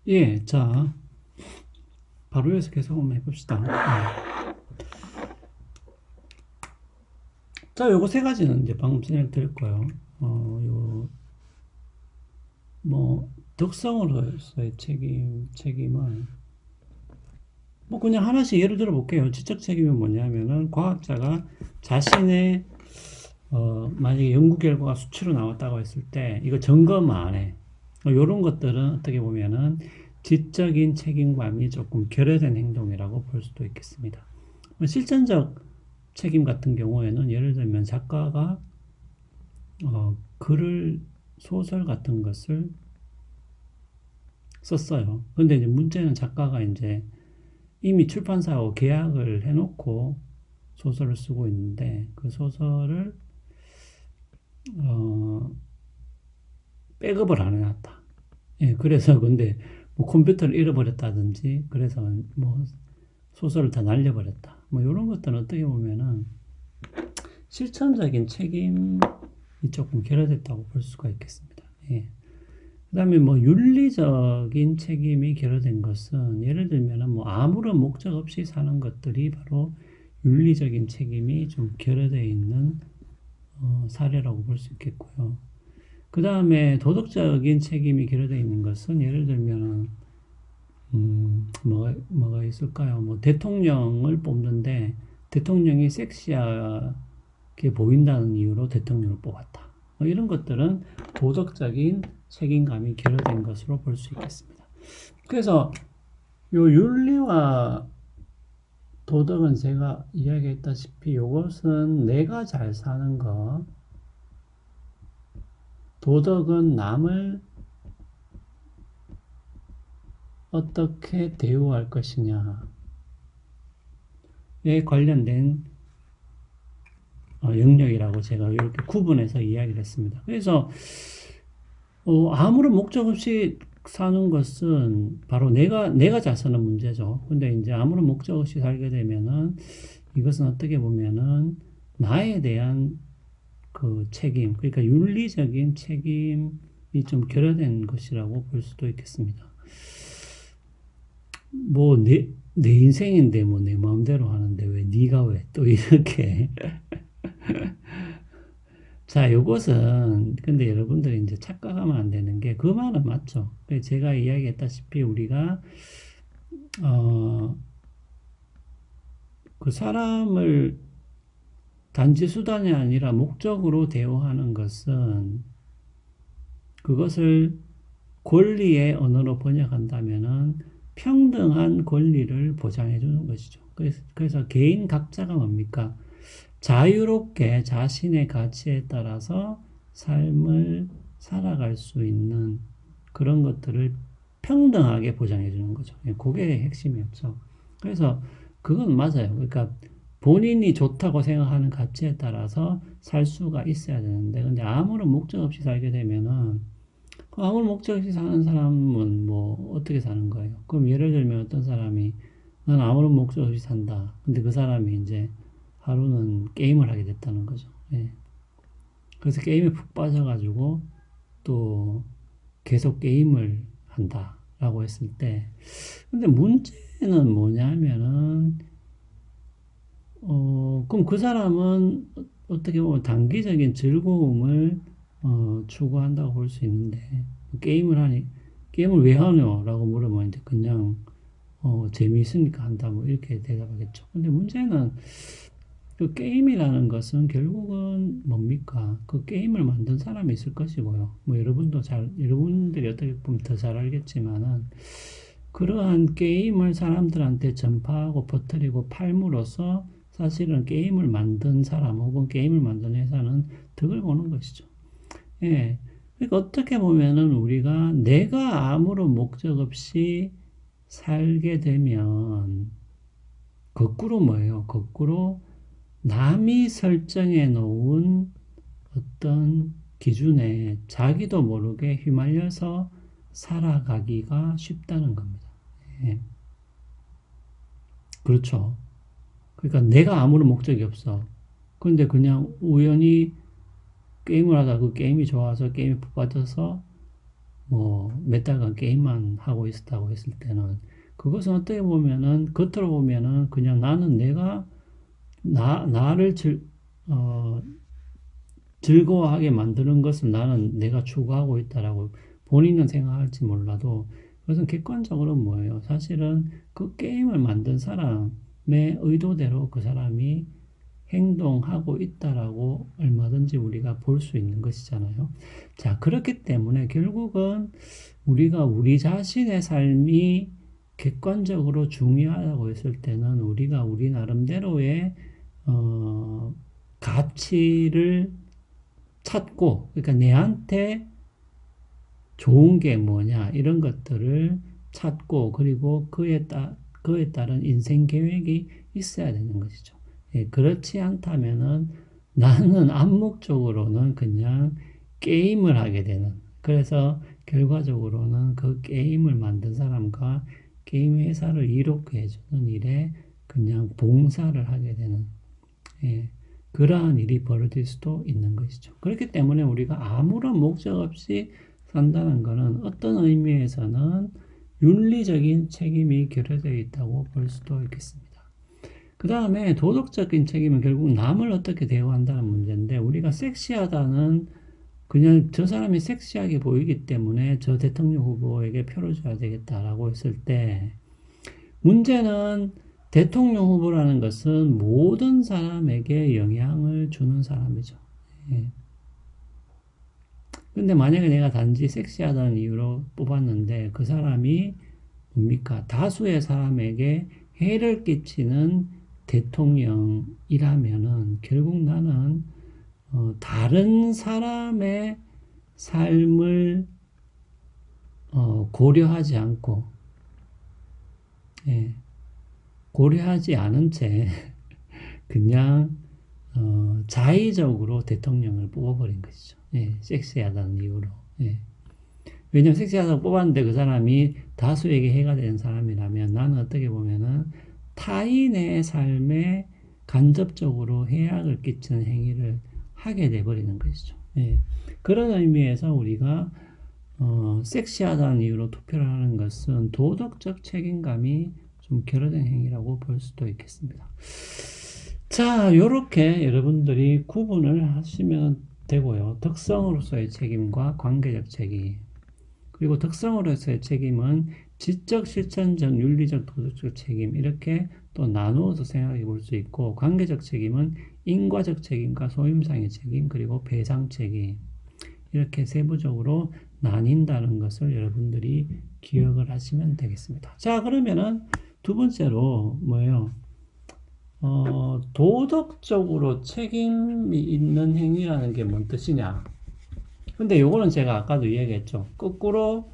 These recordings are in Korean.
예, 자, 바로 여기서 계속 한번 해봅시다. 자, 요거 세 가지는 이제 방금 설명드렸고요. 요, 뭐, 덕성으로서의 책임을, 뭐, 그냥 하나씩 예를 들어 볼게요. 지적 책임은 뭐냐면은, 과학자가 자신의, 만약에 연구 결과가 수치로 나왔다고 했을 때, 이거 점검 안 해. 요런 것들은 어떻게 보면은, 지적인 책임감이 조금 결여된 행동이라고 볼 수도 있겠습니다. 실천적 책임 같은 경우에는 예를 들면 작가가 글을 소설 같은 것을 썼어요. 근데 이제 문제는 작가가 이제 이미 출판사하고 계약을 해놓고 소설을 쓰고 있는데 그 소설을 어, 백업을 안 해놨다. 예, 그래서 근데 뭐 컴퓨터를 잃어버렸다든지 그래서 뭐 소설을 다 날려버렸다. 뭐 이런 것들은 어떻게 보면은 실천적인 책임이 조금 결여됐다고 볼 수가 있겠습니다. 예. 그 다음에 뭐 윤리적인 책임이 결여된 것은 예를 들면 뭐 아무런 목적 없이 사는 것들이 바로 윤리적인 책임이 좀 결여되어 있는 사례라고 볼 수 있겠고요. 그 다음에 도덕적인 책임이 결여되어 있는 것은 예를 들면 뭐가 있을까요? 뭐 대통령을 뽑는데 대통령이 섹시하게 보인다는 이유로 대통령을 뽑았다. 뭐 이런 것들은 도덕적인 책임감이 결여된 것으로 볼 수 있겠습니다. 그래서 요 윤리와 도덕은 제가 이야기했다시피 이것은 내가 잘 사는 것, 도덕은 남을 어떻게 대우할 것이냐에 관련된 영역이라고 제가 이렇게 구분해서 이야기를 했습니다. 그래서 아무런 목적 없이 사는 것은 바로 내가 잘 사는 문제죠. 근데 이제 아무런 목적 없이 살게 되면은 이것은 어떻게 보면은 나에 대한 그 책임, 그러니까 윤리적인 책임이 좀 결여된 것이라고 볼 수도 있겠습니다. 뭐 내 인생인데 뭐 내 마음대로 하는데 왜 네가 왜 또 이렇게 자, 요것은, 근데 여러분들이 이제 착각하면 안 되는 게, 그 말은 맞죠. 제가 이야기했다시피 우리가, 어, 그 사람을 단지 수단이 아니라 목적으로 대우하는 것은, 그것을 권리의 언어로 번역한다면은 평등한 권리를 보장해 주는 것이죠. 그래서 개인 각자가 뭡니까? 자유롭게 자신의 가치에 따라서 삶을 살아갈 수 있는 그런 것들을 평등하게 보장해 주는 거죠. 그게 핵심이었죠. 그래서 그건 맞아요. 그러니까 본인이 좋다고 생각하는 가치에 따라서 살 수가 있어야 되는데, 근데 아무런 목적 없이 살게 되면은, 아무런 목적 없이 사는 사람은 뭐 어떻게 사는 거예요? 그럼 예를 들면 어떤 사람이 난 아무런 목적 없이 산다. 근데 그 사람이 이제 하루는 게임을 하게 됐다는 거죠. 예. 그래서 게임에 푹 빠져가지고 또 계속 게임을 한다라고 했을 때, 근데 문제는 뭐냐면은, 그럼 그 사람은 어떻게 보면 단기적인 즐거움을 추구한다고 볼 수 있는데, 게임을 왜 하냐? 라고 물으면 이제 그냥, 재미있으니까 한다. 뭐 이렇게 대답하겠죠. 근데 문제는 그 게임이라는 것은 결국은 뭡니까? 그 게임을 만든 사람이 있을 것이고요. 뭐 여러분들이 어떻게 보면 더 잘 알겠지만은, 그러한 게임을 사람들한테 전파하고 퍼뜨리고 팔므로써 사실은 게임을 만든 사람 혹은 게임을 만든 회사는 득을 보는 것이죠. 예. 그러니까 어떻게 보면은 우리가 내가 아무런 목적 없이 살게 되면 거꾸로 뭐예요? 거꾸로 남이 설정해 놓은 어떤 기준에 자기도 모르게 휘말려서 살아가기가 쉽다는 겁니다. 예. 그렇죠. 그러니까 내가 아무런 목적이 없어. 근데 그냥 우연히 게임을 하다 그 게임이 좋아서 게임에 푹 빠져서 뭐 몇 달간 게임만 하고 있었다고 했을 때는 그것은 어떻게 보면은 겉으로 보면은 그냥 나는 내가 나를 어, 즐거워하게 만드는 것을 나는 내가 추구하고 있다라고 본인은 생각할지 몰라도 그것은 객관적으로 뭐예요? 사실은 그 게임을 만든 사람의 의도대로 그 사람이 행동하고 있다라고 얼마든지 우리가 볼 수 있는 것이잖아요. 자, 그렇기 때문에 결국은 우리가 우리 자신의 삶이 객관적으로 중요하다고 했을 때는 우리가 우리 나름대로의 어, 가치를 찾고, 그러니까 내한테 좋은 게 뭐냐, 이런 것들을 찾고, 그리고 그에 따른 인생 계획이 있어야 되는 것이죠. 예, 그렇지 않다면은 나는 암묵적으로는 그냥 게임을 하게 되는, 그래서 결과적으로는 그 게임을 만든 사람과 게임 회사를 이롭게 해주는 일에 그냥 봉사를 하게 되는, 예, 그러한 일이 벌어질 수도 있는 것이죠. 그렇기 때문에 우리가 아무런 목적 없이 산다는 것은 어떤 의미에서는 윤리적인 책임이 결여되어 있다고 볼 수도 있겠습니다. 그 다음에 도덕적인 책임은 결국 남을 어떻게 대우한다는 문제인데, 우리가 섹시하다는 그냥 저 사람이 섹시하게 보이기 때문에 저 대통령 후보에게 표를 줘야 되겠다라고 했을 때, 문제는 대통령 후보라는 것은 모든 사람에게 영향을 주는 사람이죠. 예. 근데 만약에 내가 단지 섹시하다는 이유로 뽑았는데 그 사람이 뭡니까? 다수의 사람에게 해를 끼치는 대통령이라면은 결국 나는 다른 사람의 삶을 고려하지 않고, 예, 고려하지 않은 채 그냥 자의적으로 대통령을 뽑아버린 것이죠. 예, 섹시하다는 이유로. 예. 왜냐면 섹시하다고 뽑았는데 그 사람이 다수에게 해가 되는 사람이라면 나는 어떻게 보면은 타인의 삶에 간접적으로 해악을 끼치는 행위를 하게 돼버리는 것이죠. 예. 그런 의미에서 우리가 섹시하다는 이유로 투표를 하는 것은 도덕적 책임감이 좀 결여된 행위라고 볼 수도 있겠습니다. 자, 요렇게 여러분들이 구분을 하시면 되고요. 특성으로서의 책임과 관계적 책임. 그리고 특성으로서의 책임은 지적, 실천적, 윤리적, 도덕적 책임. 이렇게 또 나누어서 생각해 볼 수 있고, 관계적 책임은 인과적 책임과 소임상의 책임, 그리고 배상 책임. 이렇게 세부적으로 나뉜다는 것을 여러분들이 기억을 하시면 되겠습니다. 자, 그러면은 두 번째로 뭐예요? 도덕적으로 책임이 있는 행위라는 게 뭔 뜻이냐? 근데 요거는 제가 아까도 이야기했죠. 거꾸로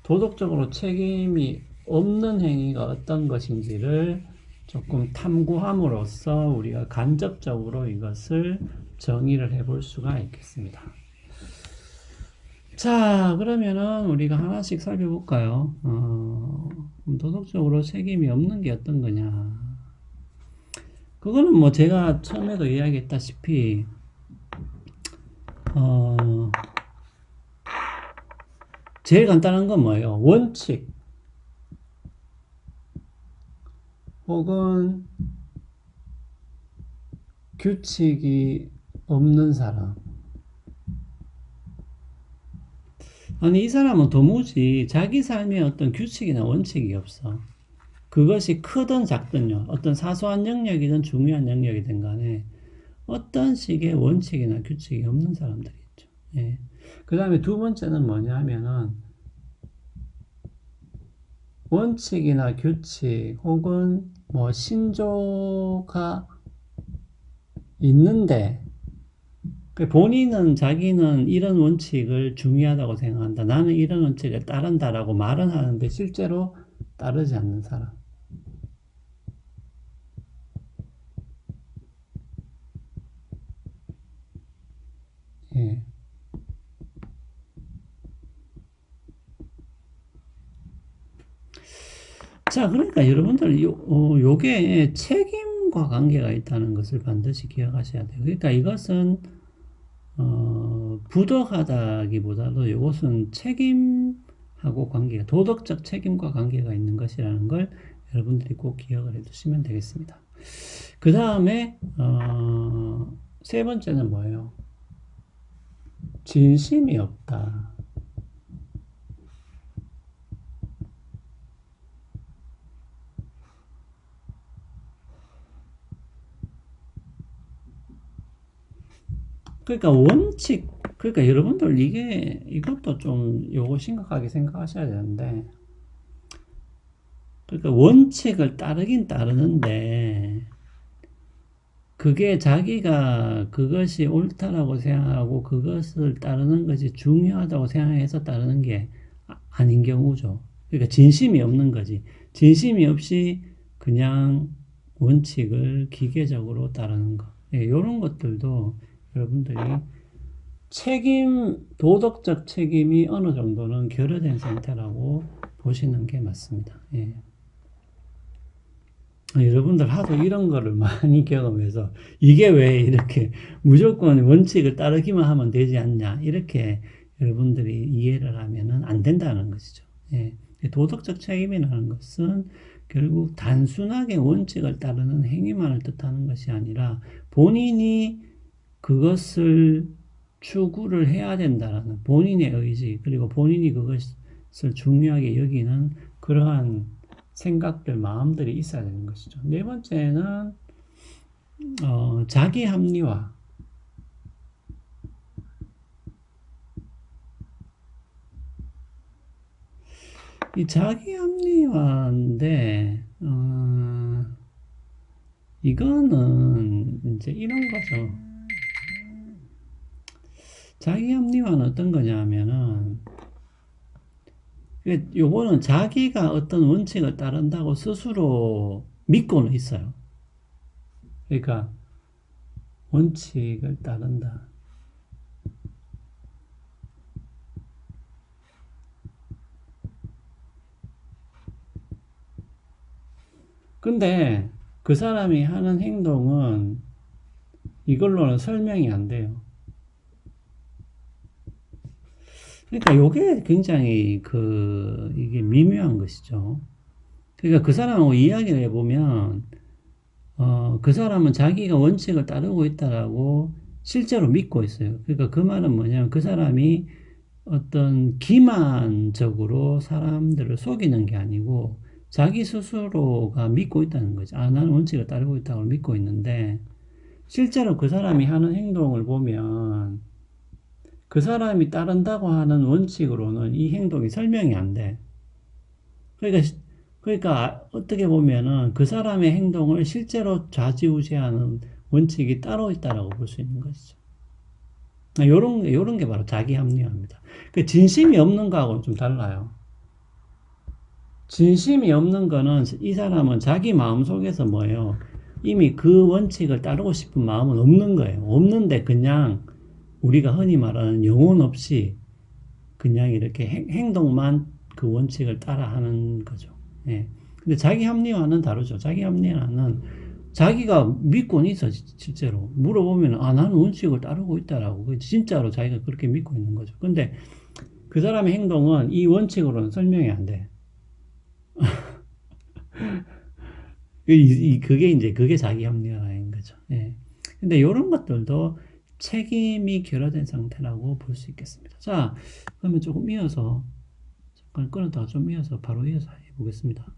도덕적으로 책임이 없는 행위가 어떤 것인지를 조금 탐구함으로써 우리가 간접적으로 이것을 정의를 해볼 수가 있겠습니다. 자, 그러면은 우리가 하나씩 살펴볼까요? 도덕적으로 책임이 없는 게 어떤 거냐? 그거는 뭐 제가 처음에도 이야기했다시피, 제일 간단한 건 뭐예요? 원칙 혹은 규칙이 없는 사람. 아니, 이 사람은 도무지 자기 삶에 어떤 규칙이나 원칙이 없어. 그것이 크든 작든요. 어떤 사소한 영역이든 중요한 영역이든 간에 어떤 식의 원칙이나 규칙이 없는 사람들이 있죠. 예. 그 다음에 두 번째는 뭐냐 하면은 원칙이나 규칙 혹은 뭐 신조가 있는데 본인은 자기는 이런 원칙을 중요하다고 생각한다. 나는 이런 원칙에 따른다라고 말은 하는데 실제로 따르지 않는 사람. 예. 자, 그러니까 여러분들 요게 책임과 관계가 있다는 것을 반드시 기억하셔야 돼요. 그러니까 이것은 부덕하다기보다도 이것은 책임 하고 관계가, 도덕적 책임과 관계가 있는 것이라는 걸 여러분들이 꼭 기억을 해 두시면 되겠습니다. 그 다음에, 세 번째는 뭐예요? 진심이 없다. 그러니까 원칙, 그러니까 여러분들 이것도 좀 요거 심각하게 생각하셔야 되는데, 그러니까 원칙을 따르긴 따르는데, 그게 자기가 그것이 옳다라고 생각하고 그것을 따르는 것이 중요하다고 생각해서 따르는 게 아닌 경우죠. 그러니까 진심이 없는 거지. 진심이 없이 그냥 원칙을 기계적으로 따르는 거. 예, 이런 것들도 여러분들이 도덕적 책임이 어느 정도는 결여된 상태라고 보시는 게 맞습니다. 예. 여러분들 하도 이런 거를 많이 경험해서 이게 왜 이렇게 무조건 원칙을 따르기만 하면 되지 않냐 이렇게 여러분들이 이해를 하면은 안 된다는 것이죠. 예. 도덕적 책임이라는 것은 결국 단순하게 원칙을 따르는 행위만을 뜻하는 것이 아니라 본인이 그것을 추구를 해야 된다라는 본인의 의지 그리고 본인이 그것을 중요하게 여기는 그러한 생각들, 마음들이 있어야 되는 것이죠. 네 번째는 자기 합리화. 이 자기 합리화인데 이거는 이제 이런 거죠. 자기 합리화는 어떤 거냐면은 요거는 자기가 어떤 원칙을 따른다고 스스로 믿고는 있어요. 그러니까 원칙을 따른다. 근데 그 사람이 하는 행동은 이걸로는 설명이 안 돼요. 그러니까 요게 굉장히 이게 미묘한 것이죠. 그러니까 그 사람하고 이야기를 해보면, 그 사람은 자기가 원칙을 따르고 있다라고 실제로 믿고 있어요. 그러니까 그 말은 뭐냐면 그 사람이 어떤 기만적으로 사람들을 속이는 게 아니고 자기 스스로가 믿고 있다는 거죠. 아, 나는 원칙을 따르고 있다고 믿고 있는데 실제로 그 사람이 하는 행동을 보면 그 사람이 따른다고 하는 원칙으로는 이 행동이 설명이 안 돼. 그러니까 어떻게 보면은 그 사람의 행동을 실제로 좌지우지하는 원칙이 따로 있다라고 볼 수 있는 것이죠. 요런 게 바로 자기 합리화입니다. 그 진심이 없는 거하고는 좀 달라요. 진심이 없는 거는 이 사람은 자기 마음 속에서 뭐예요? 이미 그 원칙을 따르고 싶은 마음은 없는 거예요. 없는데 그냥 우리가 흔히 말하는 영혼 없이 그냥 이렇게 행동만 그 원칙을 따라 하는 거죠. 예. 근데 자기 합리화는 다르죠. 자기 합리화는 자기가 믿고는 있어, 실제로. 물어보면, 아, 나는 원칙을 따르고 있다라고. 진짜로 자기가 그렇게 믿고 있는 거죠. 근데 그 사람의 행동은 이 원칙으로는 설명이 안 돼. 그게 자기 합리화인 거죠. 예. 근데 이런 것들도 책임이 결여된 상태라고 볼 수 있겠습니다. 자, 그러면 조금 이어서, 잠깐 끊었다가 좀 이어서 바로 이어서 해보겠습니다.